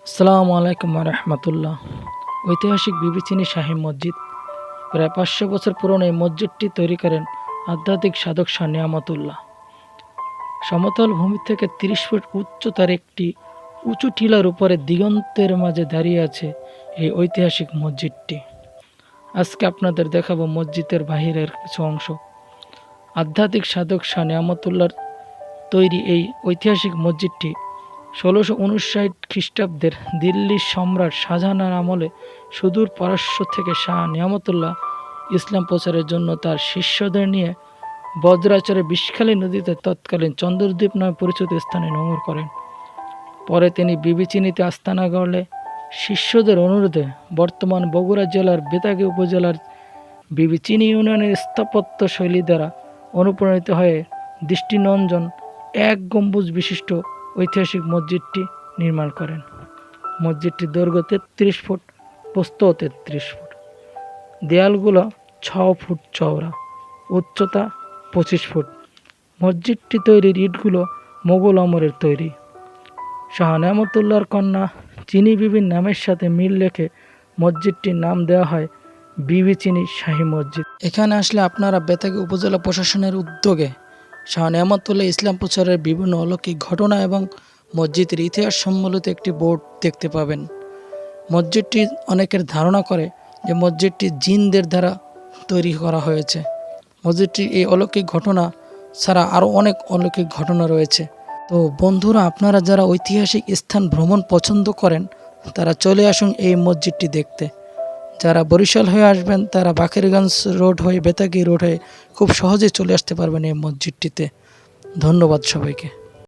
আসসালামু আলাইকুম রহমতুল্লাহ। ঐতিহাসিক বিবি চিনি শাহী মসজিদ। প্রায় 500 বছর পুরনো এই মসজিদটি তৈরি করেন আধ্যাত্মিক সাধক শাহ নিয়ামতুল্লাহ। সমতল ভূমি থেকে 30 ফুট উচ্চতার একটি উঁচু টিলার উপরে দিগন্তের মাঝে দাঁড়িয়ে আছে এই ঐতিহাসিক মসজিদটি। আজকে আপনাদের দেখাবো মসজিদের বাহিরের কিছু অংশ। আধ্যাত্মিক সাধক শাহ নিয়ামতুল্লাহর তৈরি এই ঐতিহাসিক মসজিদটি 1659 খ্রিস্টাব্দের দিল্লির সম্রাট শাহজাহানের আমলে সুদূর পারস্য থেকে শাহ নিয়ামতুল্লাহ ইসলাম প্রচারের জন্য তার শিষ্যদের নিয়ে বজ্রাচরে বিষখালী নদীতে তৎকালীন চন্দ্রদ্বীপ নামে পরিচিত স্থানে নোঙর করেন। পরে তিনি বিবি চিনিতে আস্তানা গড়লে শিষ্যদের অনুরোধে বর্তমান বগুড়া জেলার বেতাগী উপজেলার বিবি চিনি ইউনিয়নের স্থাপত্য শৈলী দ্বারা অনুপ্রাণিত হয়ে দৃষ্টিনন্দন এক গম্বুজ বিশিষ্ট ঐতিহাসিক মসজিদটি নির্মাণ করেন। মসজিদটির দৈর্ঘ্য 33 ফুট, প্রস্থ 33 ফুট, দেয়ালগুলো 6 ফুট চওড়া, উচ্চতা 25 ফুট। মসজিদটি তৈরির ইটগুলো মোগল আমলের তৈরি। শাহ নিয়ামতুল্লাহর কন্যা চিনি বিবির নামের সাথে মিল রেখে মসজিদটির নাম দেওয়া হয় বিবি চিনি শাহী মসজিদ। এখানে আসলে আপনারা বেতাগী উপজেলা প্রশাসনের উদ্যোগে শাহ নিয়ামতুল্লাহ ইসলাম প্রচারের বিভিন্ন অলৌকিক ঘটনা এবং মসজিদের ইতিহাস সম্বলিত একটি বোর্ড দেখতে পাবেন। মসজিদটি অনেকের ধারণা করে যে মসজিদটি জিনদের দ্বারা তৈরি করা হয়েছে। মসজিদটির এই অলৌকিক ঘটনা ছাড়া আরও অনেক অলৌকিক ঘটনা রয়েছে। তো বন্ধুরা, আপনারা যারা ঐতিহাসিক স্থান ভ্রমণ পছন্দ করেন তারা চলে আসুন এই মসজিদটি দেখতে। যারা বরিশাল হয়ে আসবেন তারা বাকেরগঞ্জ রোড হয়ে বেতাগী রোড হয়ে খুব সহজে চলে আসতে পারবেন এই মসজিদটিতে। ধন্যবাদ সবাইকে।